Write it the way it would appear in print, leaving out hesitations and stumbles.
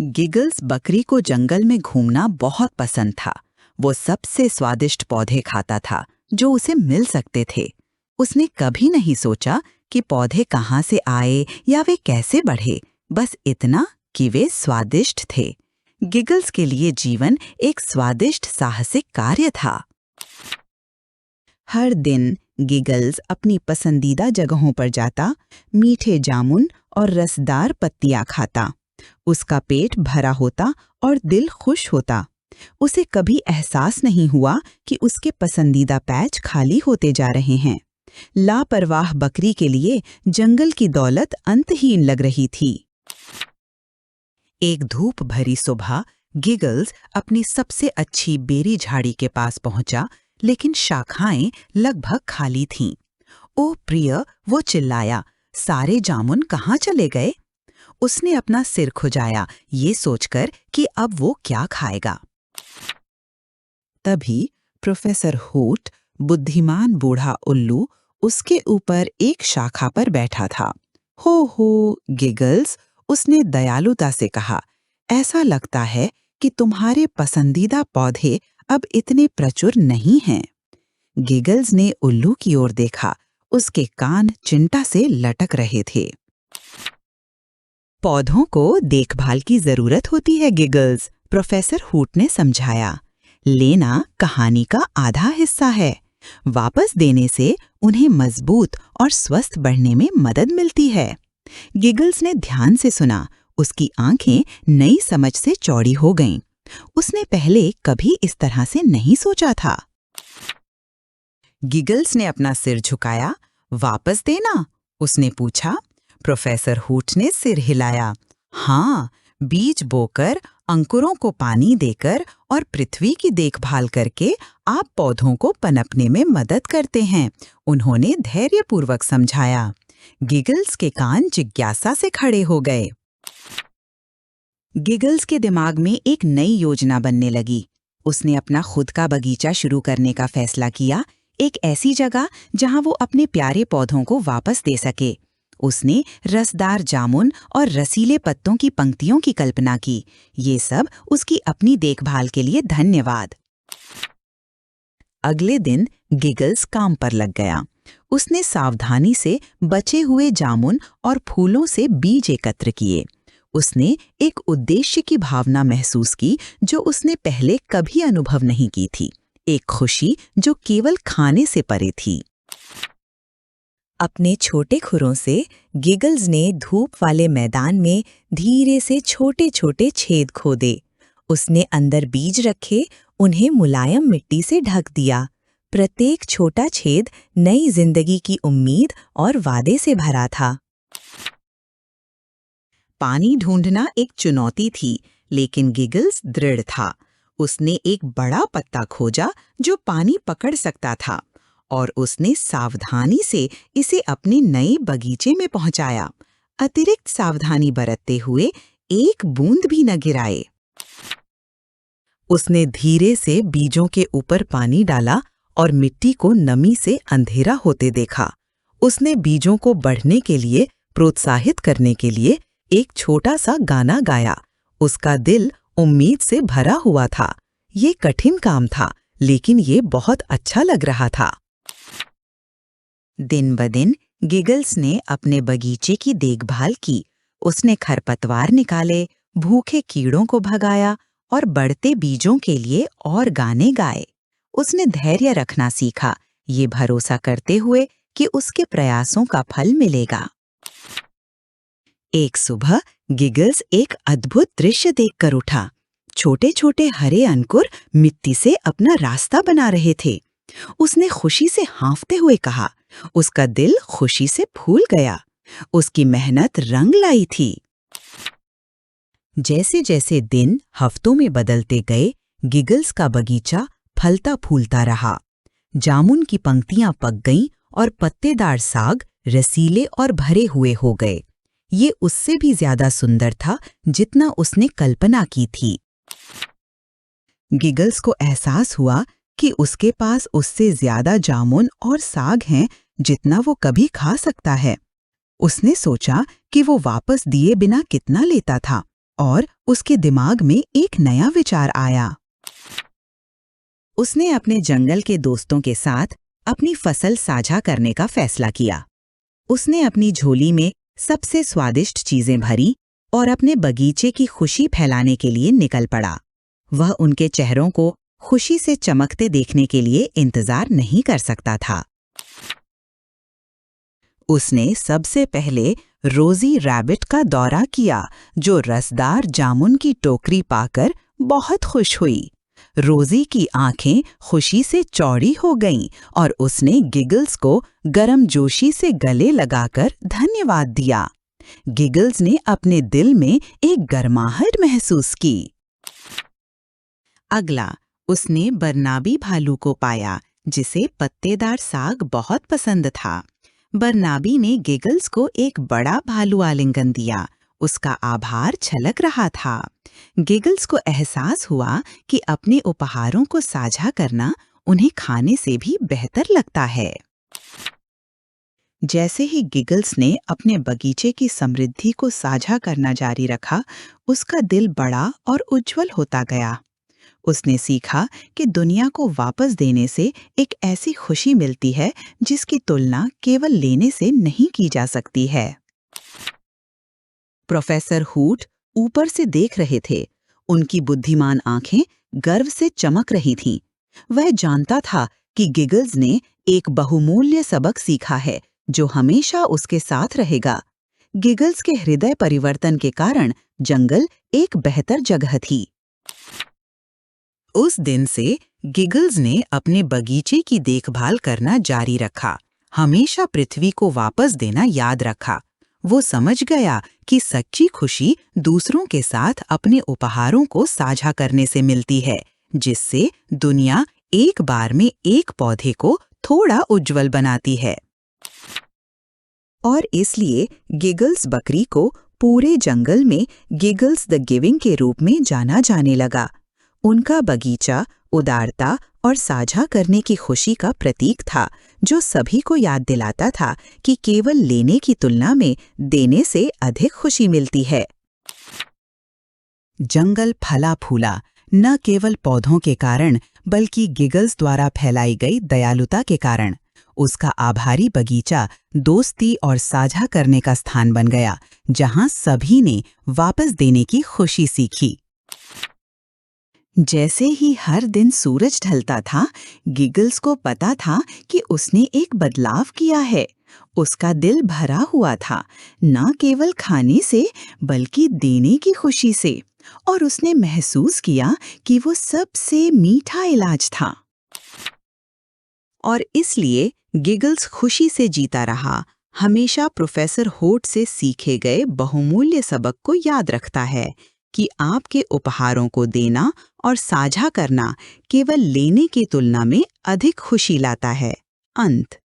Giggles बकरी को जंगल में घूमना बहुत पसंद था। वो सबसे स्वादिष्ट पौधे खाता था जो उसे मिल सकते थे। उसने कभी नहीं सोचा कि पौधे कहाँ से आए या वे कैसे बढ़े, बस इतना कि वे स्वादिष्ट थे। गिगल्स के लिए जीवन एक स्वादिष्ट साहसिक कार्य था। हर दिन गिगल्स अपनी पसंदीदा जगहों पर जाता, मीठे जामुन और रसदार पत्तियां खाता। उसका पेट भरा होता और दिल खुश होता। उसे कभी एहसास नहीं हुआ कि उसके पसंदीदा पैच खाली होते जा रहे हैं। लापरवाह बकरी के लिए जंगल की दौलत अंतहीन लग रही थी। एक धूप भरी सुबह गिगल्स अपनी सबसे अच्छी बेरी झाड़ी के पास पहुंचा, लेकिन शाखाएं लगभग खाली थीं। ओ प्रिय, वो चिल्लाया, सारे जामुन कहाँ चले गए? उसने अपना सिर खुजाया, ये सोचकर कि अब वो क्या खाएगा। तभी प्रोफेसर हूट, बुद्धिमान बूढ़ा उल्लू, उसके ऊपर एक शाखा पर बैठा था। हो गिगल्स, उसने दयालुता से कहा, ऐसा लगता है कि तुम्हारे पसंदीदा पौधे अब इतने प्रचुर नहीं हैं। गिगल्स ने उल्लू की ओर देखा। उसके कान चिंता से लटक रहे थे। पौधों को देखभाल की जरूरत होती है गिगल्स, प्रोफेसर हूट ने समझाया। लेना कहानी का आधा हिस्सा है। वापस देने से उन्हें मजबूत और स्वस्थ बढ़ने में मदद मिलती है। गिगल्स ने ध्यान से सुना। उसकी आंखें नई समझ से चौड़ी हो गईं। उसने पहले कभी इस तरह से नहीं सोचा था। गिगल्स ने अपना सिर झुकाया। वापस देना? उसने पूछा। प्रोफेसर हूट ने सिर हिलाया। हाँ, बीज बोकर, अंकुरों को पानी देकर और पृथ्वी की देखभाल करके आप पौधों को पनपने में मदद करते हैं, उन्होंने धैर्यपूर्वक समझाया। गिगल्स के कान जिज्ञासा से खड़े हो गए। गिगल्स के दिमाग में एक नई योजना बनने लगी। उसने अपना खुद का बगीचा शुरू करने का फैसला किया, एक ऐसी जगह जहां वो अपने प्यारे पौधों को वापस दे सके। उसने रसदार जामुन और रसीले पत्तों की पंक्तियों की कल्पना की। ये सब उसकी अपनी देखभाल के लिए धन्यवाद। अगले दिन गिगल्स काम पर लग गया। उसने सावधानी से बचे हुए जामुन और फूलों से बीज एकत्र किए। उसने एक उद्देश्य की भावना महसूस की जो उसने पहले कभी अनुभव नहीं की थी, एक खुशी जो केवल खाने से परे थी। अपने छोटे खुरों से गिगल्स ने धूप वाले मैदान में धीरे से छोटे छोटे छेद खोदे। उसने अंदर बीज रखे, उन्हें मुलायम मिट्टी से ढक दिया। प्रत्येक छोटा छेद नई जिंदगी की उम्मीद और वादे से भरा था। पानी ढूंढना एक चुनौती थी, लेकिन गिगल्स दृढ़ था। उसने एक बड़ा पत्ता खोजा जो पानी पकड़ सकता था, और उसने सावधानी से इसे अपने नए बगीचे में पहुंचाया, अतिरिक्त सावधानी बरतते हुए एक बूंद भी न गिराए। उसने धीरे से बीजों के ऊपर पानी डाला और मिट्टी को नमी से अंधेरा होते देखा। उसने बीजों को बढ़ने के लिए प्रोत्साहित करने के लिए एक छोटा सा गाना गाया। उसका दिल उम्मीद से भरा हुआ था। ये कठिन काम था, लेकिन ये बहुत अच्छा लग रहा था। दिन ब दिन गिगल्स ने अपने बगीचे की देखभाल की। उसने खरपतवार निकाले, भूखे कीड़ों को भगाया और बढ़ते बीजों के लिए और गाने गाए। उसने धैर्य रखना सीखा, ये भरोसा करते हुए कि उसके प्रयासों का फल मिलेगा। एक सुबह गिगल्स एक अद्भुत दृश्य देखकर उठा। छोटे छोटे हरे अंकुर मिट्टी से अपना रास्ता बना रहे थे। उसने खुशी से हाँफते हुए कहा। उसका दिल खुशी से फूल गया। उसकी मेहनत रंग लाई थी। जैसे जैसे दिन हफ्तों में बदलते गए, गिगल्स का बगीचा फलता फूलता रहा। जामुन की पंक्तियां पक गईं और पत्तेदार साग रसीले और भरे हुए हो गए। ये उससे भी ज्यादा सुंदर था जितना उसने कल्पना की थी। गिगल्स को एहसास हुआ कि उसके पास उससे ज्यादा जामुन और साग हैं जितना वो कभी खा सकता है। उसने सोचा कि वो वापस दिए बिना कितना लेता था और उसके दिमाग में एक नया विचार आया। उसने अपने जंगल के दोस्तों के साथ अपनी फसल साझा करने का फैसला किया। उसने अपनी झोली में सबसे स्वादिष्ट चीजें भरी और अपने बगीचे की खुशी फैलाने के लिए निकल पड़ा। वह उनके चेहरों को खुशी से चमकते देखने के लिए इंतजार नहीं कर सकता था। उसने सबसे पहले रोजी रैबिट का दौरा किया, जो रसदार जामुन की टोकरी पाकर बहुत खुश हुई। रोजी की आंखें खुशी से चौड़ी हो गईं और उसने गिगल्स को गर्मजोशी से गले लगाकर धन्यवाद दिया। गिगल्स ने अपने दिल में एक गर्माहट महसूस की। अगला, उसने बरनाबी भालू को पाया, जिसे पत्तेदार साग बहुत पसंद था। बरनाबी ने गिगल्स को एक बड़ा भालू आलिंगन दिया। उसका आभार छलक रहा था। गिगल्स को एहसास हुआ कि अपने उपहारों को साझा करना उन्हें खाने से भी बेहतर लगता है। जैसे ही गिगल्स ने अपने बगीचे की समृद्धि को साझा करना जारी रखा, उसका दिल बड़ा और उज्जवल होता गया। उसने सीखा कि दुनिया को वापस देने से एक ऐसी खुशी मिलती है जिसकी तुलना केवल लेने से नहीं की जा सकती है। प्रोफेसर हूट ऊपर से देख रहे थे। उनकी बुद्धिमान आंखें गर्व से चमक रही थीं। वह जानता था कि गिगल्स ने एक बहुमूल्य सबक सीखा है जो हमेशा उसके साथ रहेगा। गिगल्स के हृदय परिवर्तन के कारण जंगल एक बेहतर जगह थी। उस दिन से गिगल्स ने अपने बगीचे की देखभाल करना जारी रखा। हमेशा पृथ्वी को वापस देना याद रखा। वो समझ गया कि सच्ची खुशी दूसरों के साथ अपने उपहारों को साझा करने से मिलती है, जिससे दुनिया एक बार में एक पौधे को थोड़ा उज्जवल बनाती है। और इसलिए गिगल्स बकरी को पूरे जंगल में गिगल्स द गिविंग के रूप में जाना जाने लगा। उनका बगीचा उदारता और साझा करने की खुशी का प्रतीक था, जो सभी को याद दिलाता था कि केवल लेने की तुलना में देने से अधिक खुशी मिलती है। जंगल फला फूला न केवल पौधों के कारण, बल्कि गिगल्स द्वारा फैलाई गई दयालुता के कारण। उसका आभारी बगीचा दोस्ती और साझा करने का स्थान बन गया, जहां सभी ने वापस देने की खुशी सीखी। जैसे ही हर दिन सूरज ढलता था, गिगल्स को पता था कि उसने एक बदलाव किया है। उसका दिल भरा हुआ था, न केवल खाने से बल्कि देने की खुशी से, और उसने महसूस किया कि वो सबसे मीठा इलाज था। और इसलिए गिगल्स खुशी से जीता रहा, हमेशा प्रोफेसर होट से सीखे गए बहुमूल्य सबक को याद रखता है कि आपके उपहारों को देना और साझा करना केवल लेने की तुलना में अधिक खुशी लाता है। अंत।